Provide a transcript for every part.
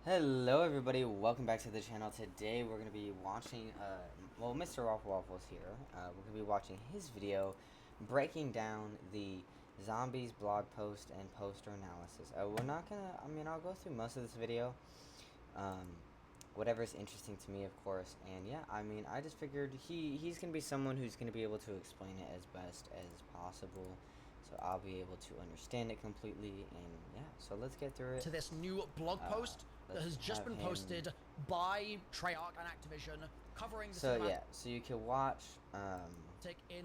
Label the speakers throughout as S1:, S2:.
S1: Hello everybody, welcome back to the channel. Today we're going to be watching, Mr. Waffle's here. We're going to be watching his video breaking down the zombies blog post and poster analysis. We're not going to, I'll go through most of this video, whatever is interesting to me, of course. And yeah, I just figured he's going to be someone who's going to be able to explain it as best as possible. So I'll be able to understand it completely, and yeah, so let's get through it.
S2: To this new blog post that has just been posted by Treyarch and Activision, covering the
S1: cinematic. So you can watch
S2: in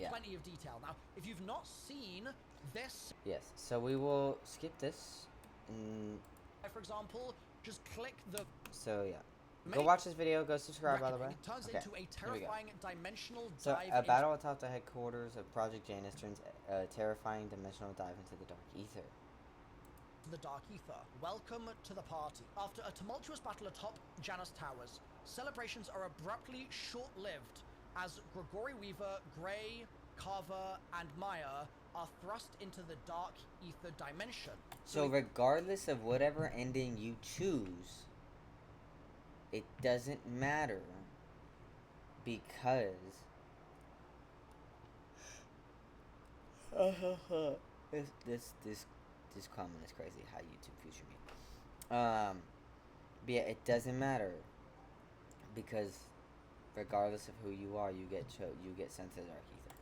S2: plenty of detail. Now, if you've not seen this,
S1: yes, so we will skip this.
S2: For example, just click the.
S1: So yeah. Go watch this video, go subscribe, by the way.
S2: It turns into a terrifying dimensional dive.
S1: So, a battle atop the headquarters of Project Janus turns a terrifying dimensional dive into the dark ether.
S2: The dark ether. Welcome to the party. After a tumultuous battle atop Janus Towers, celebrations are abruptly short-lived as Gregory Weaver, Gray, Carver, and Maya are thrust into the dark ether dimension.
S1: So regardless of whatever ending you choose, it doesn't matter, because this comment is crazy. How YouTube future me. But yeah, it doesn't matter, because regardless of who you are, you get sent to the dark ether.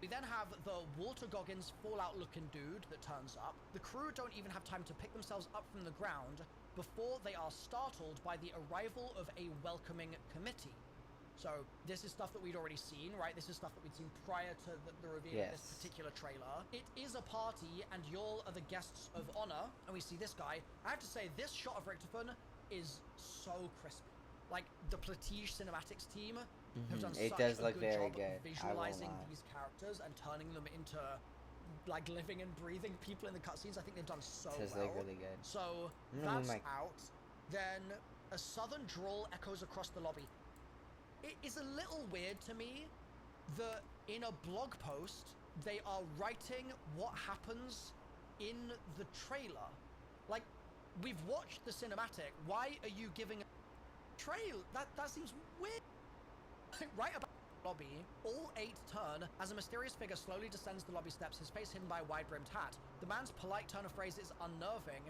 S2: We then have the Walter Goggins Fallout-looking dude that turns up. The crew don't even have time to pick themselves up from the ground before they are startled by the arrival of a welcoming committee. So this is stuff that we'd already seen, right? This is stuff that we'd seen prior to the reveal of this particular trailer. It is a party, and y'all are the guests of honor. And we see this guy. I have to say, this shot of Richtofen is so crispy. Like, the Platige Cinematics team have done such a good job of visualizing these characters and turning them into, like, living and breathing people in the cutscenes. I think they've done so well.
S1: Really good.
S2: So, that's out. Then, a southern drawl echoes across the lobby. It is a little weird to me that in a blog post, they are writing what happens in the trailer. Like, we've watched the cinematic. Why are you giving a trail? That seems weird. Right about the lobby, all 8 turn as a mysterious figure slowly descends the lobby steps, his face hidden by a wide-brimmed hat. The man's polite turn of phrase is unnerving,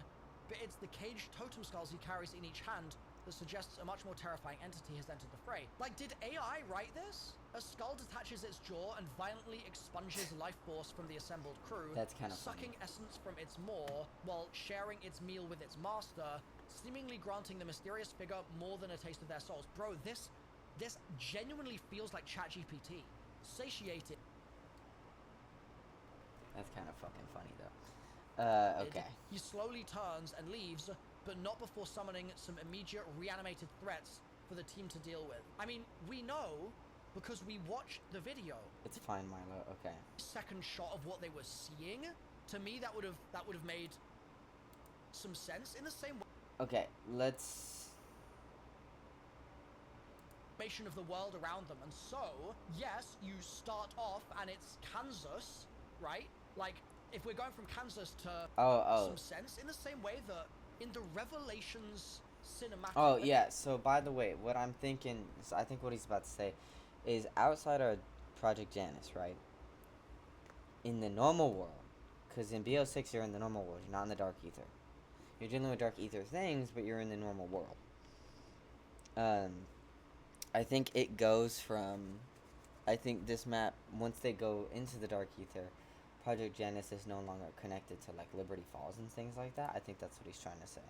S2: but it's the caged totem skulls he carries in each hand that suggests a much more terrifying entity has entered the fray. Like, did AI write this? A skull detaches its jaw and violently expunges life force from the assembled crew.
S1: That's kind of
S2: sucking essence from its maw while sharing its meal with its master, seemingly granting the mysterious figure more than a taste of their souls. Bro, this genuinely feels like ChatGPT. Satiated.
S1: That's kind of fucking funny, though. Okay.
S2: He slowly turns and leaves, but not before summoning some immediate reanimated threats for the team to deal with. I mean, we know because we watched the video.
S1: It's fine, Milo. Okay.
S2: Second shot of what they were seeing, to me, that would have made some sense in the same way.
S1: Okay, let's.
S2: Of the world around them, and so yes, you start off and it's Kansas, right? Like, if we're going from Kansas to some sense, in the same way that in the Revelations cinematic.
S1: Oh yeah. So by the way, what I'm thinking, I think what he's about to say, is outside of Project Janus, right? In the normal world, because in BO6 you're in the normal world, you're not in the dark ether. You're dealing with dark ether things, but you're in the normal world. I think it goes from, I think this map, once they go into the dark ether, Project Janus is no longer connected to, like, Liberty Falls and things like that. I think that's what he's trying to say.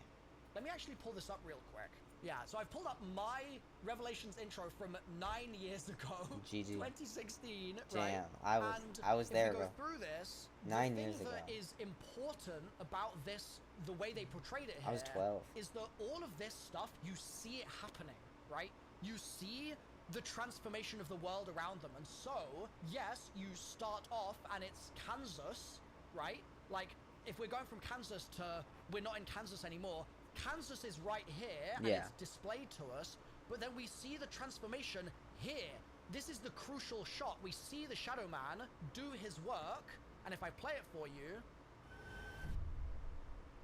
S2: Let me actually pull this up real quick. Yeah, so I've pulled up my Revelations intro from 9 years ago.
S1: GG.
S2: 2016,
S1: Damn,
S2: right?
S1: I was there, bro.
S2: If we go through this,
S1: 9 years ago.
S2: The thing that is important about this, the way they portrayed it here,
S1: I was 12.
S2: Is that all of this stuff, you see it happening, right? You see the transformation of the world around them. And so, yes, you start off and it's Kansas, right? Like, if we're going from Kansas to, we're not in Kansas anymore, Kansas is right here, and it's displayed to us, but then we see the transformation here. This is the crucial shot. We see the Shadow Man do his work, and if I play it for you,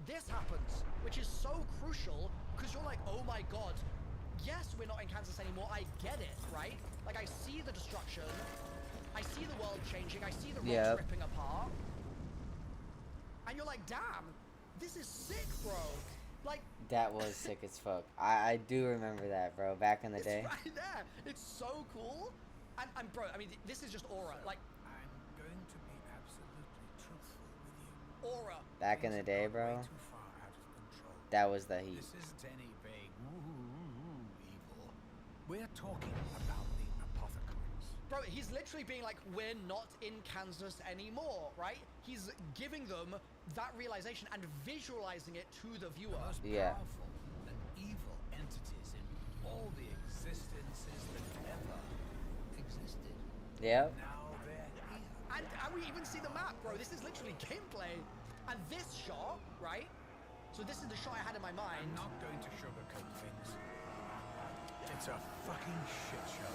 S2: this happens, which is so crucial because you're like, oh my god, yes, we're not in Kansas anymore. I get it, right? Like, I see the destruction. I see the world changing. I see the rocks ripping apart. And you're like, damn, this is sick, bro. Like,
S1: that was sick as fuck. I do remember that, bro. Back in the day.
S2: It's right there. It's so cool. And bro, I mean, this is just aura. Like,
S3: I'm going to be absolutely truthful with you.
S2: Aura.
S1: Back in the day, bro.
S3: Way too far out of control.
S1: That was the heat.
S3: This isn't any vague evil. We're talking about the apothecaries.
S2: Bro, he's literally being like, we're not in Kansas anymore, right? He's giving them that realization and visualizing it to the viewer.
S3: The most powerful and evil entities in all the existences that ever existed.
S1: Yep.
S3: Now they're here.
S2: And we even see the map, bro. This is literally gameplay. And this shot, right? So this is the shot I had in my mind.
S3: I'm not going to sugarcoat things. It's a fucking shit show.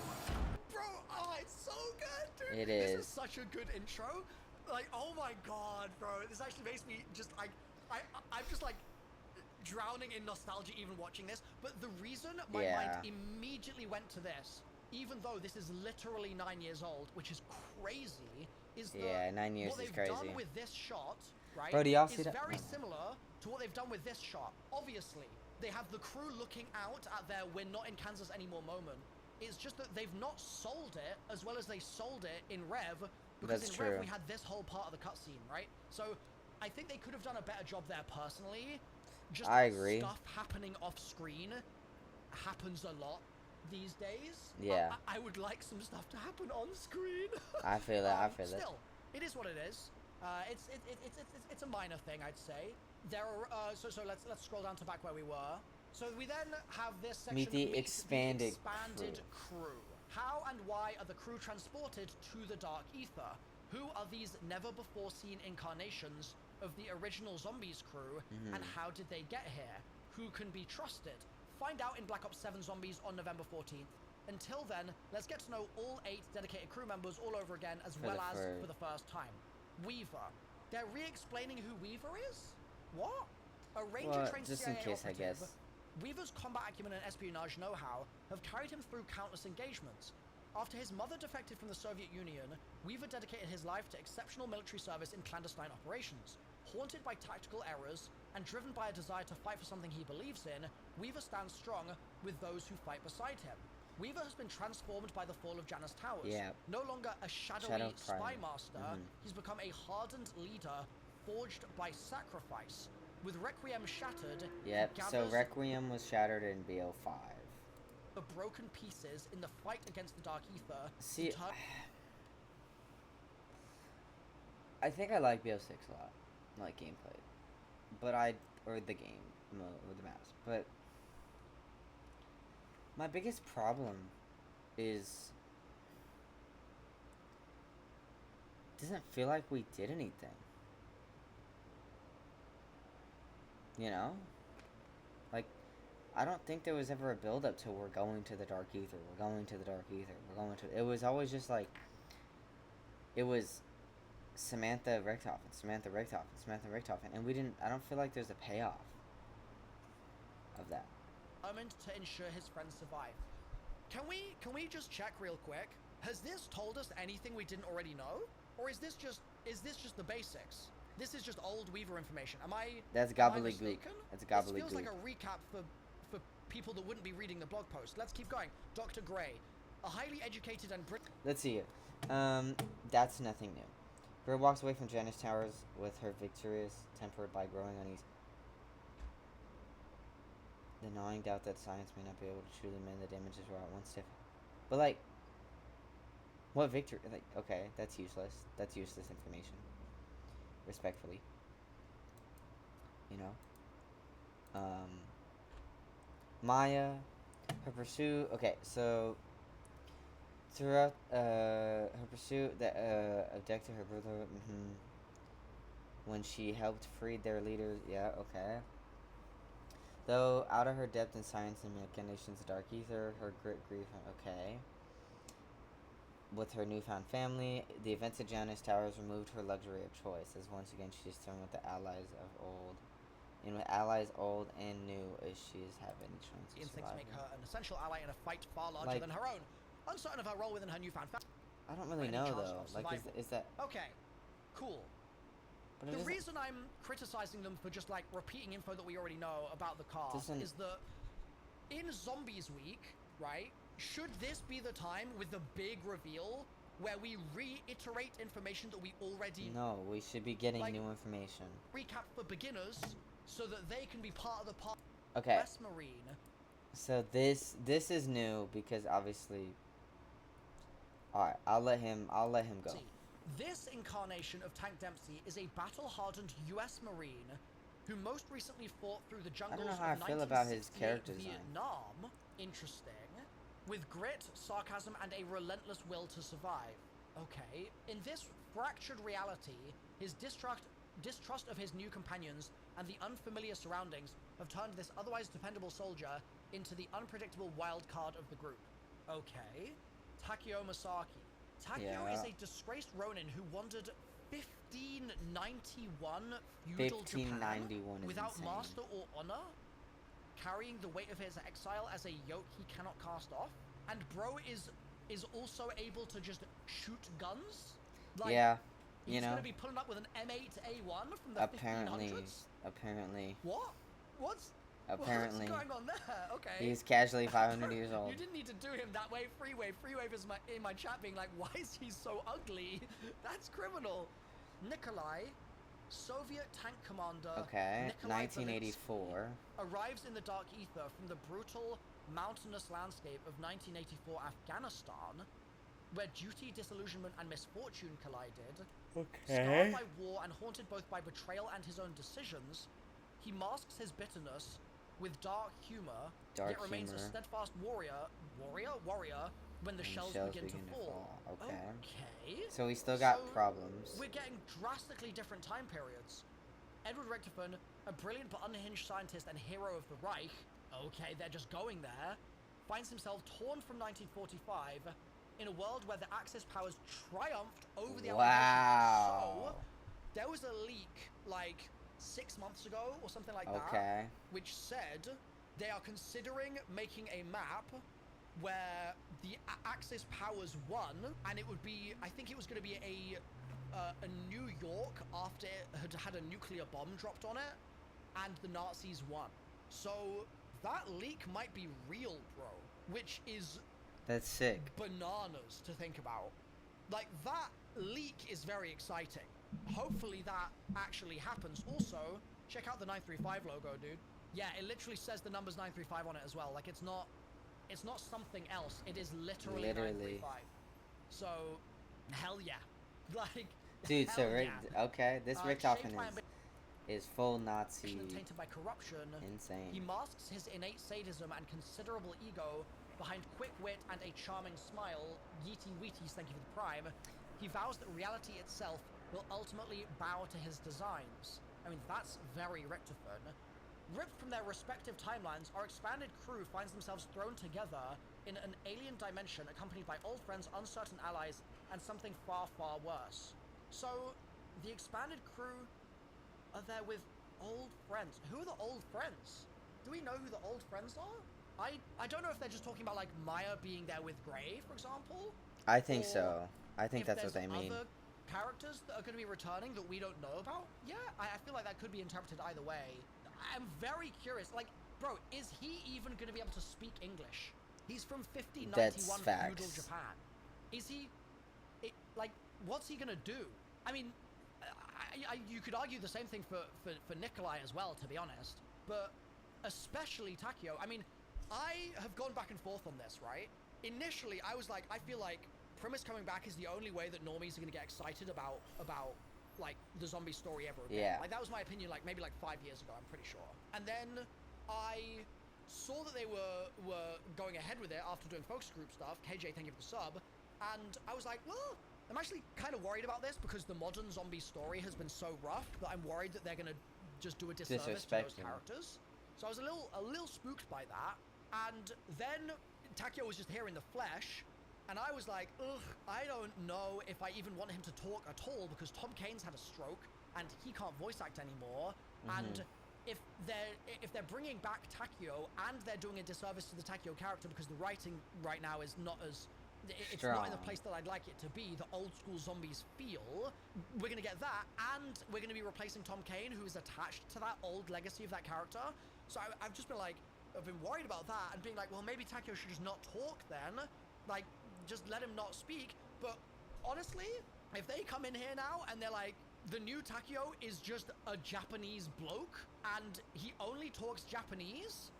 S2: Bro, oh, it's so good, dude.
S1: It is.
S2: This is such a good intro. Like, oh my god, bro. This actually makes me just like, I'm just like drowning in nostalgia even watching this. But the reason my mind immediately went to this, even though this is literally 9 years old, which is crazy, is that
S1: 9 years
S2: what
S1: is
S2: they've
S1: crazy.
S2: done with this shot, right,
S1: Bro, do y'all
S2: is
S1: see that?
S2: very similar to what they've done with this shot. Obviously, they have the crew looking out at their "we're not in Kansas anymore" moment. It's just that they've not sold it as well as they sold it in Rev, because
S1: That's
S2: in
S1: true.
S2: Rev we had this whole part of the cutscene, right? So I think they could have done a better job there personally. Just
S1: I agree.
S2: Stuff happening off screen happens a lot these days.
S1: Yeah.
S2: I would like some stuff to happen on screen.
S1: I feel that. I feel that.
S2: Still, it is what it is. It's a minor thing, I'd say. There are so let's scroll down to back where we were. So we then have this section.
S1: Meet the expanded
S2: crew. How and why are the crew transported to the Dark Ether? Who are these never-before-seen incarnations of the original Zombies crew, and how did they get here? Who can be trusted? Find out in Black Ops 7 Zombies on November 14th. Until then, let's get to know all 8 dedicated crew members all over again, as well as for the first time. Weaver. They're re-explaining who Weaver is? What? A Ranger-trained
S1: just
S2: CIA
S1: in case, I
S2: operative.
S1: guess.
S2: Weaver's combat acumen and espionage know-how have carried him through countless engagements. After his mother defected from the Soviet Union, Weaver dedicated his life to exceptional military service in clandestine operations. Haunted by tactical errors and driven by a desire to fight for something he believes in, Weaver stands strong with those who fight beside him. Weaver has been transformed by the fall of Janus Towers. No longer a shadowy spy master, he's become a hardened leader forged by sacrifice. With Requiem shattered,
S1: so Requiem was shattered in BO5.
S2: The broken pieces in the fight against the Dark Ether.
S1: See, I think I like BO6 a lot, like gameplay, but or the game, or the maps, but my biggest problem is it doesn't feel like we did anything. You know? Like, I don't think there was ever a build-up to we're going to the Dark Ether, we're going to the Dark Ether, we're going to... It was always just like... It was Samantha Richthofen, Samantha Richthofen, Samantha Richthofen, and we didn't... I don't feel like there's a payoff of that.
S2: Determined to ensure his friends survive. Can we just check real quick? Has this told us anything we didn't already know? Or is this just the basics? This is just old Weaver information.
S1: That's gobbledygook. That's gobbledygook.
S2: This feels like a recap for people that wouldn't be reading the blog post. Let's keep going. Dr. Gray, a highly educated and
S1: Let's see it. That's nothing new. Gray walks away from Janus Towers with her victorious, tempered by growing unease. The gnawing doubt that science may not be able to truly mend the damages wrought once stiff. But like, what victory? Like, okay, that's useless. That's useless information. Respectfully. You know? Maya, her pursuit. Okay, so throughout her pursuit that abducted her brother, when she helped free their leaders. Yeah, okay. Though out of her depth in science and machinations of Dark Ether, her grit, grief, okay. With her newfound family, the events of Janus Towers removed her luxury of choice, as once again she is thrown with the allies of old. and with allies old and new, issues have any chance
S2: The
S1: of
S2: instincts
S1: surviving.
S2: make her an essential ally in a fight far larger
S1: Like-
S2: than her own. Uncertain of her role within her newfound family.
S1: I don't really
S2: Any
S1: know
S2: chance
S1: though.
S2: of
S1: Like,
S2: survival.
S1: is that?
S2: Okay, cool.
S1: But it
S2: The
S1: doesn't-
S2: reason I'm criticizing them for just like repeating info that we already know about the cast
S1: Doesn't-
S2: is that in Zombies Week, right, should this be the time with the big reveal where we reiterate information that we already
S1: No, we should be getting
S2: Like-
S1: new information.
S2: recap for beginners so that they can be part of the
S1: Okay,
S2: West Marine?
S1: so this is new because obviously. All right, I'll let him go.
S2: See, this incarnation of Tank Dempsey is a battle-hardened U.S. Marine who most recently fought through the jungles
S1: know how
S2: of
S1: I feel about his
S2: 1968
S1: character design.
S2: Vietnam. Interesting. With grit, sarcasm, and a relentless will to survive. Okay, in this fractured reality, his distrust of his new companions and the unfamiliar surroundings have turned this otherwise dependable soldier into the unpredictable wild card of the group. Okay, Takeo Masaki. Takeo is
S1: Yeah.
S2: a disgraced Ronin who wandered 1591 feudal
S1: 1591
S2: Japan
S1: is
S2: without
S1: insane.
S2: master or honor, carrying the weight of his exile as a yoke he cannot cast off. And bro is also able to just shoot guns. Like,
S1: Yeah,
S2: he's
S1: you know.
S2: gonna be pulling up with an M8A1 from the
S1: Apparently,
S2: 1500s.
S1: apparently,
S2: What's
S1: apparently,
S2: going on there? Okay.
S1: he's casually 500 years old.
S2: You didn't need to do him that way. Freewave is in my chat being like, why is he so ugly? That's criminal. Nikolai, Soviet tank commander.
S1: Okay,
S2: Nikolai
S1: 1984.
S2: arrives in the dark ether from the brutal mountainous landscape of 1984 Afghanistan, where duty, disillusionment, and misfortune collided. Scarred by war and haunted both by betrayal and his own decisions, he masks his bitterness with dark humor, yet remains a steadfast warrior when the shells begin to fall.
S1: Okay. So we still got problems.
S2: We're getting drastically different time periods. Edward Richtofen, a brilliant but unhinged scientist and hero of the Reich, okay, they're just going there, finds himself torn from 1945 in a world where the Axis powers triumphed over the Allied So, there was a leak, like, 6 months ago or something like that, which said they are considering making a map where the Axis powers won, and it would be, I think it was going to be a New York after it had had a nuclear bomb dropped on it, and the Nazis won. So that leak might be real, bro, which is
S1: That's sick.
S2: bananas to think about. Like, that leak is very exciting. Hopefully that actually happens. Also, check out the 935 logo, dude. Yeah, it literally says the numbers 935 on it as well. Like, it's not something else. It is literally 935. So, hell yeah. Like,
S1: Dude, so
S2: hell
S1: Rick,
S2: yeah.
S1: okay, this
S2: Shaped
S1: Richtofen
S2: by
S1: is full Nazi,
S2: and tainted by corruption.
S1: insane.
S2: He masks his innate sadism and considerable ego behind quick wit and a charming smile. Yeety Wheaties, thank you for the prime. He vows that reality itself will ultimately bow to his designs. I mean, that's very Richtofen. Ripped from their respective timelines, our expanded crew finds themselves thrown together in an alien dimension accompanied by old friends, uncertain allies, and something far, far worse. So, the expanded crew are there with old friends. Who are the old friends? Do we know who the old friends are? I don't know if they're just talking about, like, Maya being there with Gray, for example.
S1: I think
S2: or
S1: so. I think
S2: if
S1: that's what
S2: there's
S1: they mean.
S2: other characters that are going to be returning that we don't know about. Yeah, I feel like that could be interpreted either way. I'm very curious. Like, bro, is he even going to be able to speak English? He's from 1591
S1: That's
S2: feudal
S1: facts.
S2: Japan. Is he... like, what's he going to do? I mean, you could argue the same thing for Nikolai as well, to be honest. But especially Takeo. I mean, I have gone back and forth on this, right? Initially, I was like, I feel like Primus coming back is the only way that normies are going to get excited about like the zombie story ever again.
S1: Yeah.
S2: Like, that was my opinion, like maybe like 5 years ago, I'm pretty sure. And then I saw that they were going ahead with it after doing focus group stuff. KJ, thank you for the sub. And I was like, well, I'm actually kind of worried about this because the modern zombie story has been so rough that I'm worried that they're going to just do a disservice to those
S1: Disrespect him.
S2: characters. So I was a little spooked by that. And then Takeo was just here in the flesh, and I was like, ugh, I don't know if I even want him to talk at all because Tom Kane's had a stroke and he can't voice act anymore. And if they're bringing back Takio and they're doing a disservice to the Takio character because the writing right now is not as it's not in the place that I'd like it to be, the old school zombies feel, we're gonna get that, and we're gonna be replacing Tom Kane, who is attached to that old legacy of that character. So I've just been like, I've been worried about that and being like, well, maybe Takio should just not talk then, like just let him not speak. But honestly, if they come in here now and they're like, the new Takio is just a Japanese bloke and he only talks Japanese,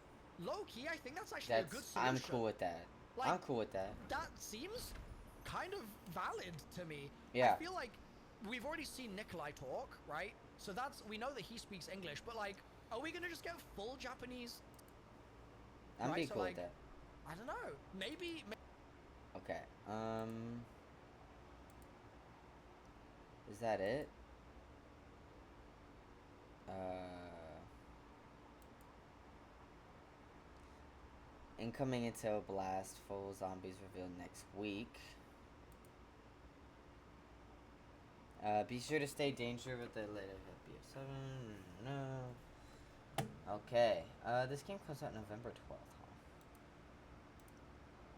S2: low-key, I think that's actually a good solution.
S1: I'm cool with that.
S2: Like,
S1: I'm cool with that.
S2: That seems kind of valid to me.
S1: Yeah.
S2: I feel like we've already seen Nikolai talk, right? So we know that he speaks English, but like, are we gonna just get full Japanese?
S1: I'm be cool with that.
S2: I don't know. Maybe.
S1: Okay. Is that it? Incoming Intel Blast, full zombies revealed next week. Be sure to stay dangerous with the latest BO7. No. Okay. This game comes out November 12th, huh?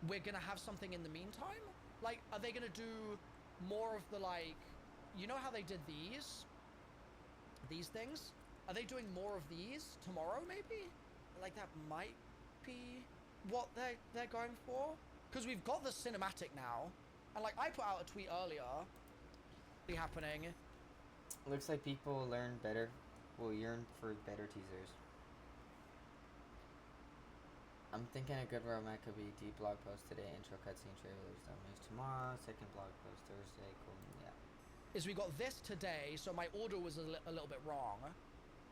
S2: We're gonna have something in the meantime? Like, are they gonna do more of the, like, you know how they did these things? Are they doing more of these tomorrow, maybe? Like, that might be what they're going for? Because we've got the cinematic now, and like, I put out a tweet earlier, happening.
S1: Looks like people will yearn for better teasers. I'm thinking a good roadmap could be deep blog post today, intro cutscene trailers, news tomorrow, second blog post Thursday, cool, yeah.
S2: Is we got this today, so my order was a little bit wrong.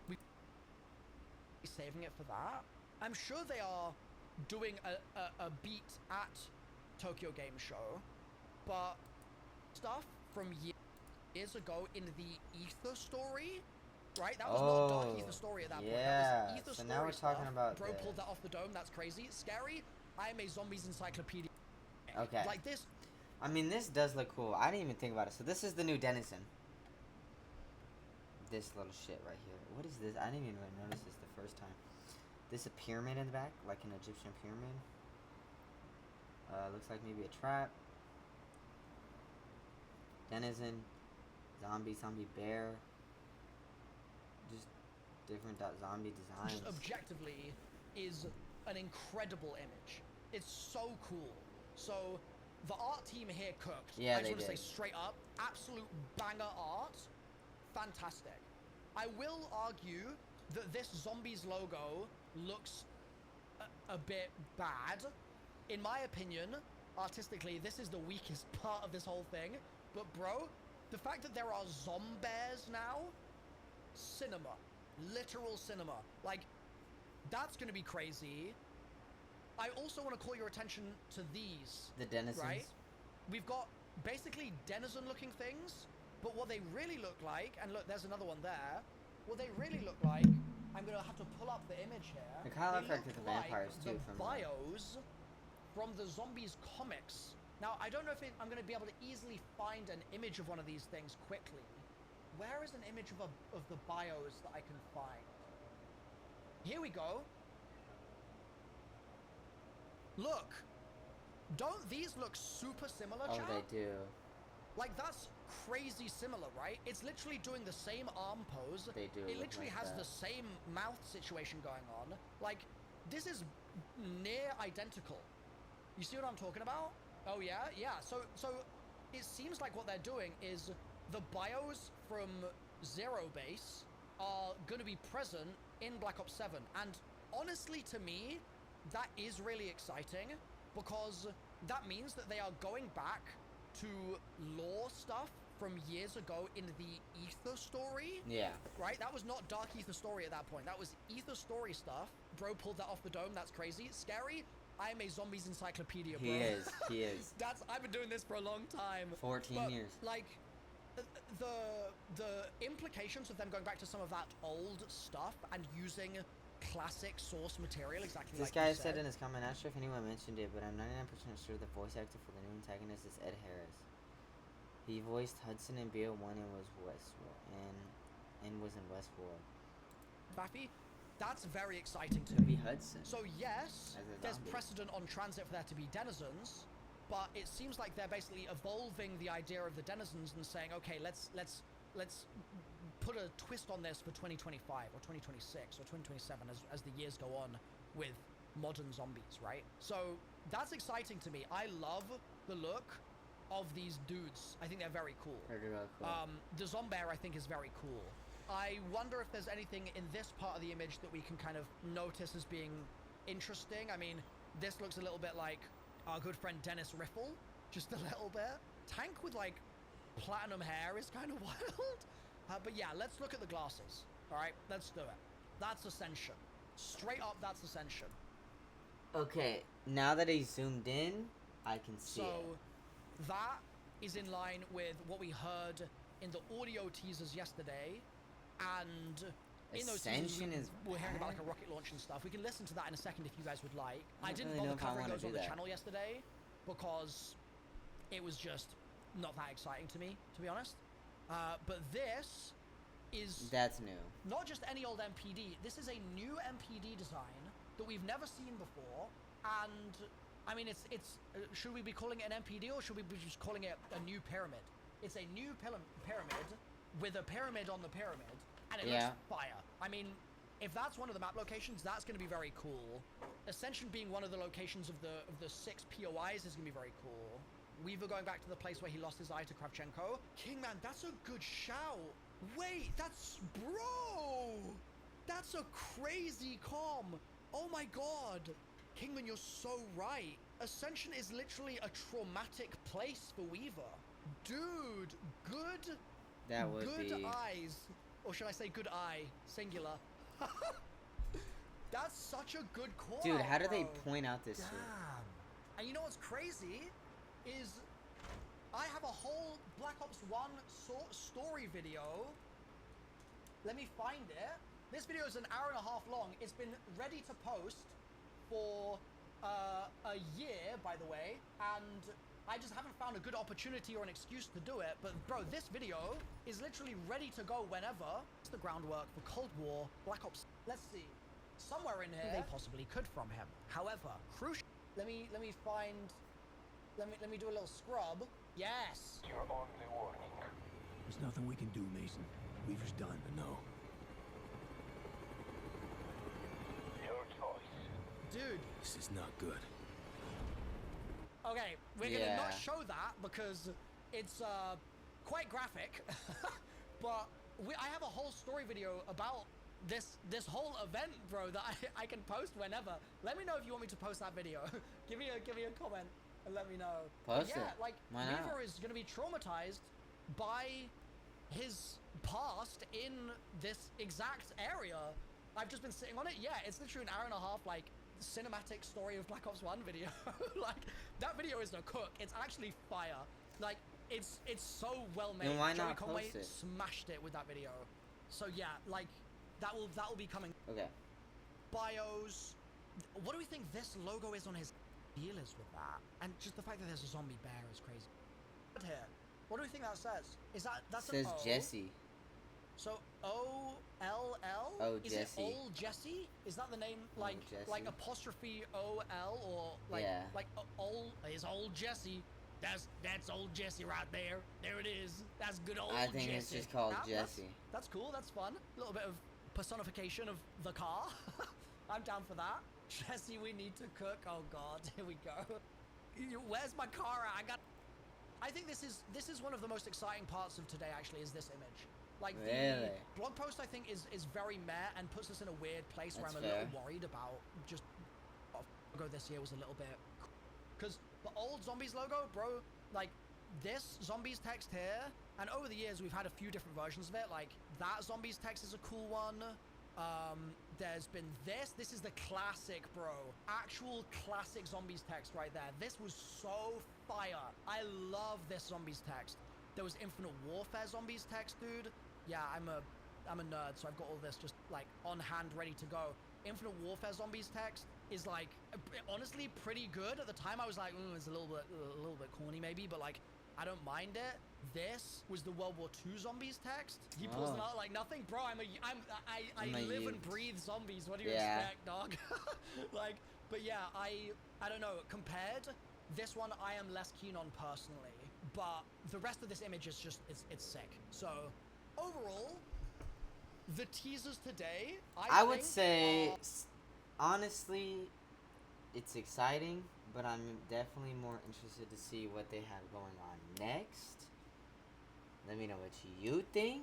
S2: We saving it for that. I'm sure they are doing a beat at Tokyo Game Show, but stuff from years ago in the Ether story, right? That was not a Dark Ether story at that point. That was Ether
S1: so
S2: story
S1: now we're talking about
S2: Bro pulled that off the dome. That's crazy. Scary. I am a zombies encyclopedia.
S1: Okay.
S2: Like this.
S1: I mean, this does look cool. I didn't even think about it. So this is the new Denizen. This little shit right here. What is this? I didn't even really notice this the first time. This a pyramid in the back, like an Egyptian pyramid. Looks like maybe a trap. Denizen, zombie bear. Just different zombie designs.
S2: Just objectively is an incredible image. It's so cool. So the art team here cooked.
S1: Yeah,
S2: I just
S1: they
S2: want to
S1: did.
S2: say straight up, absolute banger art. Fantastic. I will argue that this zombies logo looks a bit bad. In my opinion, artistically, this is the weakest part of this whole thing. But bro, the fact that there are zombears now, cinema. Literal cinema. Like, that's gonna be crazy. I also want to call your attention to these.
S1: The denizens.
S2: Right? We've got basically denizen looking things, but what they really look like, and look, there's another one there. What they really look like, I'm gonna have to pull up the image here.
S1: They kind of look like the vampires too,
S2: the
S1: from
S2: bios from the zombies comics. Now, I don't know if I'm gonna be able to easily find an image of one of these things quickly. Where is an image of the bios that I can find? Here we go. Look, don't these look super similar,
S1: Oh,
S2: chat?
S1: they do.
S2: Like, that's crazy similar, right? It's literally doing the same arm pose.
S1: They do.
S2: It literally
S1: like
S2: has
S1: that.
S2: the same mouth situation going on. Like, this is near identical. You see what I'm talking about? Oh yeah, yeah. So it seems like what they're doing is the bios from Zero Base are going to be present in Black Ops 7. And honestly, to me, that is really exciting because that means that they are going back to lore stuff from years ago in the Ether story.
S1: Yeah.
S2: Right? That was not Dark Ether story at that point. That was Ether story stuff. Bro pulled that off the dome. That's crazy. Scary. I am a zombies encyclopedia, bro.
S1: He is.
S2: I've been doing this for a long time.
S1: 14 years.
S2: Like, the implications of them going back to some of that old stuff and using classic source material, exactly
S1: This
S2: like
S1: guy
S2: you
S1: said in his comment, not sure if anyone mentioned it, but I'm 99% sure the voice actor for the new antagonist is Ed Harris. He voiced Hudson in BO1 and was in Westworld.
S2: Baffy, That's very exciting to
S1: Could
S2: me.
S1: be Hudson.
S2: So yes,
S1: As a
S2: there's
S1: zombie.
S2: precedent on transit for there to be denizens, but it seems like they're basically evolving the idea of the denizens and saying, okay, let's put a twist on this for 2025 or 2026 or 2027 as the years go on with modern zombies, right? So that's exciting to me. I love the look of these dudes. I think they're very cool.
S1: They're really cool.
S2: The Zombear I think is very cool. I wonder if there's anything in this part of the image that we can kind of notice as being interesting. I mean, this looks a little bit like our good friend Dennis Riffle, just a little bit. Tank with like platinum hair is kind of wild. But yeah, let's look at the glasses. All right, let's do it. That's Ascension. Straight up, that's Ascension.
S1: Okay, now that he's zoomed in, I can see
S2: So
S1: it.
S2: that is in line with what we heard in the audio teasers yesterday, and in those teasers we're hearing about like a rocket launch and stuff. We can listen to that in a second if you guys would like. I didn't bother covering those on the channel yesterday because it was just not that exciting to me, to be honest. But this is
S1: that's new.
S2: Not just any old MPD. This is a new MPD design that we've never seen before, and I mean, it's should we be calling it an MPD or should we be just calling it a new pyramid? It's a new pyramid with a pyramid on the pyramid, and it looks fire. I mean, if that's one of the map locations, that's going to be very cool. Ascension being one of the locations of the 6 POIs is going to be very cool. Weaver going back to the place where he lost his eye to Kravchenko. Kingman, that's a good shout. Wait, that's... Bro! That's a crazy comm. Oh my god. Kingman, you're so right. Ascension is literally a traumatic place for Weaver. Dude, good...
S1: That would be...
S2: Good eyes. Or should I say good eye? Singular. That's such a good call.
S1: Dude, how do they
S2: bro.
S1: point out this shit?
S2: Damn. And you know what's crazy? Is I have a whole Black Ops 1 story video. Let me find it. This video is an hour and a half long. It's been ready to post for a year, by the way, and I just haven't found a good opportunity or an excuse to do it. But bro, this video is literally ready to go whenever. It's the groundwork for Cold War Black Ops. Let's see. Somewhere in here they possibly could from him. However, crucial. Let me find. Let me do a little scrub. Yes.
S4: Your only warning.
S3: There's nothing we can do, Mason. Weaver's done, but no.
S4: Your choice.
S2: Dude.
S3: This is not good.
S2: Okay, we're gonna not show that because it's quite graphic. But I have a whole story video about this whole event, bro, that I can post whenever. Let me know if you want me to post that video. give me a comment and let me know.
S1: Post it.
S2: Like
S1: Why not?
S2: Weaver is gonna be traumatized by his past in this exact area. I've just been sitting on it. Yeah, it's literally an hour and a half, like cinematic story of Black Ops 1 video. Like that video is no cook. It's actually fire. Like it's so well made.
S1: Then why
S2: Joey
S1: not
S2: Conway
S1: post it?
S2: smashed it with that video. So yeah, like that will be coming.
S1: Okay.
S2: Bios. What do we think this logo is on his deal is with that? And just the fact that there's a zombie bear is crazy. But here, what do we think that says? Is that's
S1: It says
S2: an O?
S1: Jesse.
S2: So O-L-L?
S1: Oh,
S2: Is
S1: Jesse.
S2: it Old Jesse? Is that the name? Like
S1: Jesse.
S2: apostrophe O-L or like old is Old Jesse? That's Old Jesse right there. There it is. That's good old Jesse.
S1: I think it's just called Jesse.
S2: That's cool. That's fun. A little bit of personification of the car. I'm down for that. Jesse, we need to cook. Oh God, here we go. Where's my car at? I think this is one of the most exciting parts of today. Actually, is this image. Like the blog post, I think is very meh and puts us in a weird place where I'm a little worried about just logo this year was a little bit, because the old zombies logo, bro, like this zombies text here, and over the years we've had a few different versions of it. Like that zombies text is a cool one. There's been this is the classic, bro, actual classic zombies text right there. This was so fire. I love this zombies text. There was Infinite Warfare zombies text, dude. Yeah, I'm a nerd, so I've got all this just like on hand, ready to go. Infinite Warfare zombies text is like honestly pretty good. At the time I was like, it's a little bit corny maybe, but like I don't mind it. this was the World War II zombies text. He pulls them
S1: Oh.
S2: out like nothing, bro. I
S1: I'm a
S2: live and
S1: youth.
S2: breathe zombies. What do you
S1: Yeah.
S2: expect, dog? Like, but yeah, I don't know. Compared, this one I am less keen on personally, but the rest of this image is just it's sick. So overall, the teasers today,
S1: I would
S2: think
S1: say,
S2: are-
S1: honestly, it's exciting, but I'm definitely more interested to see what they have going on next. Let me know what you think.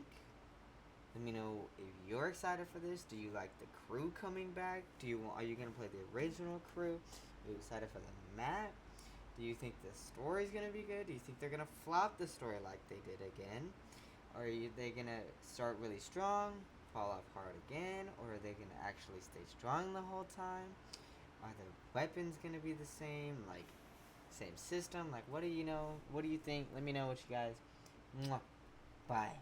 S1: Let me know if you're excited for this. Do you like the crew coming back? Are you gonna play the original crew? Are you excited for the map? Do you think the story's gonna be good? Do you think they're gonna flop the story like they did again? Or they gonna start really strong, fall off hard again, or are they gonna actually stay strong the whole time? Are the weapons gonna be the same? Like, same system? Like, what do you know? What do you think? Let me know what you guys. Mwah. Bye.